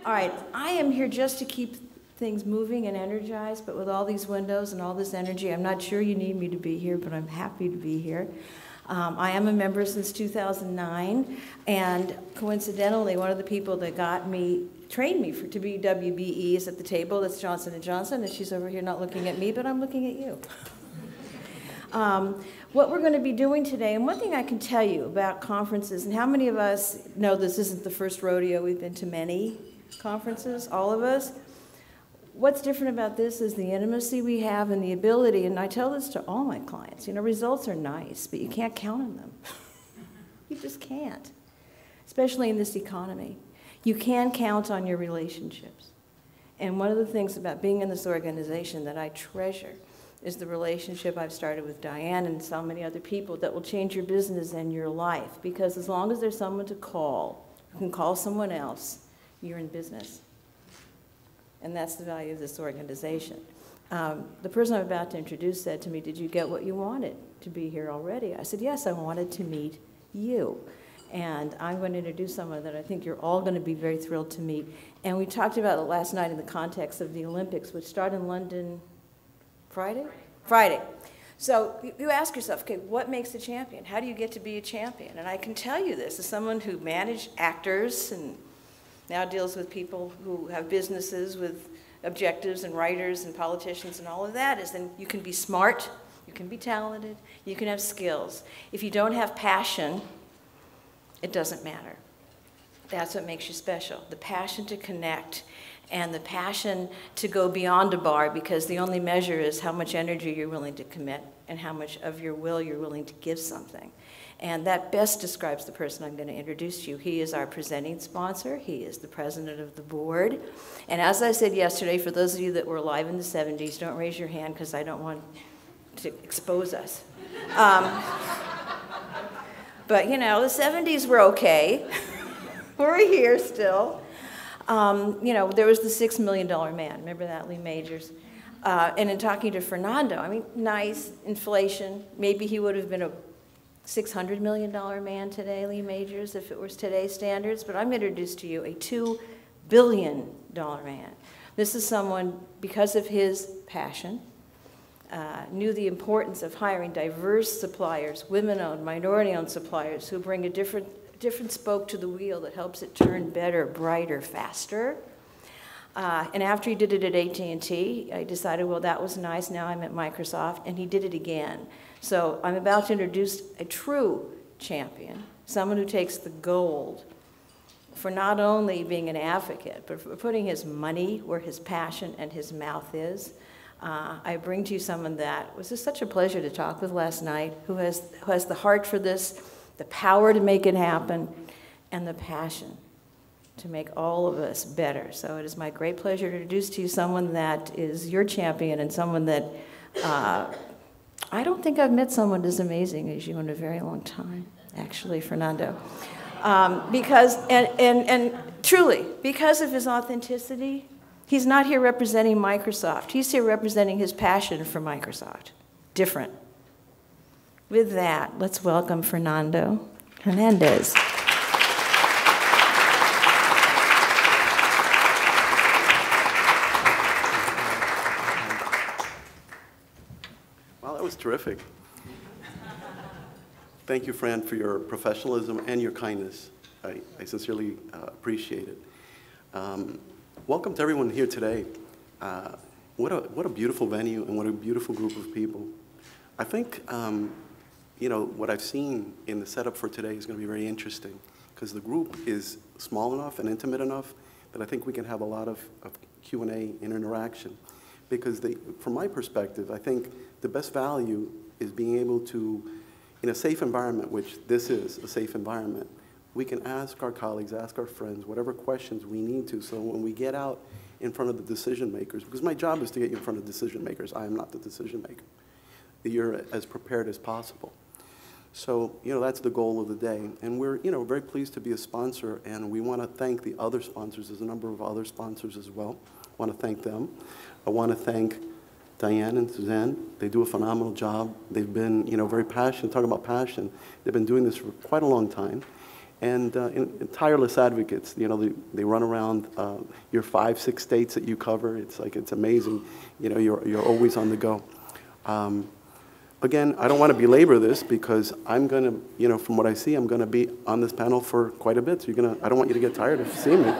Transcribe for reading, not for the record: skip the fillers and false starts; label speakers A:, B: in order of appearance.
A: All right, I am here just to keep things moving and energized, but with all these windows and all this energy, I'm not sure you need me to be here, but I'm happy to be here. I am a member since 2009, and coincidentally, one of the people that trained me to be WBEs at the table, that's Johnson & Johnson, and she's over here not looking at me, but I'm looking at you. What we're going to be doing today, and one thing I can tell you about conferences, and how many of us know this isn't the first rodeo, we've been to many conferences, all of us. What's different about this is the intimacy we have and the ability, and I tell this to all my clients, results are nice, but you can't count on them. You just can't, especially in this economy. You can count on your relationships. And one of the things about being in this organization that I treasure is the relationship I've started with Diane and so many other people that will change your business and your life, because as long as there's someone to call, you can call someone else, you're in business. And that's the value of this organization. The person I'm about to introduce said to me, "Did you get what you wanted to be here already?" I said, "Yes, I wanted to meet you." And I'm going to introduce someone that I think you're all going to be very thrilled to meet. And we talked about it last night in the context of the Olympics, which start in London Friday? Friday. So you ask yourself, okay, what makes a champion? How do you get to be a champion? And I can tell you this as someone who managed actors and now deals with people who have businesses with objectives and writers and politicians and all of that, is then you can be smart, you can be talented, you can have skills. If you don't have passion, it doesn't matter. That's what makes you special. The passion to connect and the passion to go beyond a bar, because the only measure is how much energy you're willing to commit and how much of your will you're willing to give something. And that best describes the person I'm going to introduce to you. He is our presenting sponsor. He is the president of the board. And as I said yesterday, for those of you that were alive in the 70s, don't raise your hand because I don't want to expose us. But the 70s were okay. We're here still. There was the $6 million man. Remember that, Lee Majors? And in talking to Fernando, nice, inflation. Maybe he would have been a $600 million man today, Lee Majors, if it was today's standards. But I'm going to introduce to you a $2 billion man. This is someone, because of his passion, knew the importance of hiring diverse suppliers, women-owned, minority-owned suppliers who bring a different spoke to the wheel that helps it turn better, brighter, faster. And after he did it at AT&T, I decided, well, that was nice. Now I'm at Microsoft, and he did it again. So I'm about to introduce a true champion, someone who takes the gold for not only being an advocate, but for putting his money where his passion and his mouth is. I bring to you someone that was just such a pleasure to talk with last night, who has the heart for this, the power to make it happen, and the passion to make all of us better. So it is my great pleasure to introduce to you someone that is your champion and someone that I don't think I've met someone as amazing as you in a very long time, actually, Fernando. And truly, because of his authenticity, he's not here representing Microsoft. He's here representing his passion for Microsoft. Different. With that, let's welcome Fernando Hernandez.
B: Well, that was terrific. Thank you, Fran, for your professionalism and your kindness. I sincerely appreciate it. Welcome to everyone here today. What a beautiful venue and what a beautiful group of people. I think what I've seen in the setup for today is going to be very interesting, because the group is small enough and intimate enough that I think we can have a lot of Q&A and interaction. Because from my perspective, I think the best value is being able to, in a safe environment, which this is a safe environment, we can ask our colleagues, ask our friends, whatever questions we need to, so when we get out in front of the decision makers, because my job is to get you in front of decision makers, I am not the decision maker, you're as prepared as possible. So, that's the goal of the day. And we're, very pleased to be a sponsor, and we want to thank the other sponsors. There's a number of other sponsors as well. I want to thank them. I want to thank Diane and Suzanne. They do a phenomenal job. They've been, very passionate, talking about passion. They've been doing this for quite a long time. and tireless advocates. You know, they run around your 5, 6 states that you cover. It's like, it's amazing. You know, you're always on the go. Again, I don't want to belabor this because I'm going to, you know, from what I see, I'm going to be on this panel for quite a bit. So I don't want you to get tired of seeing me.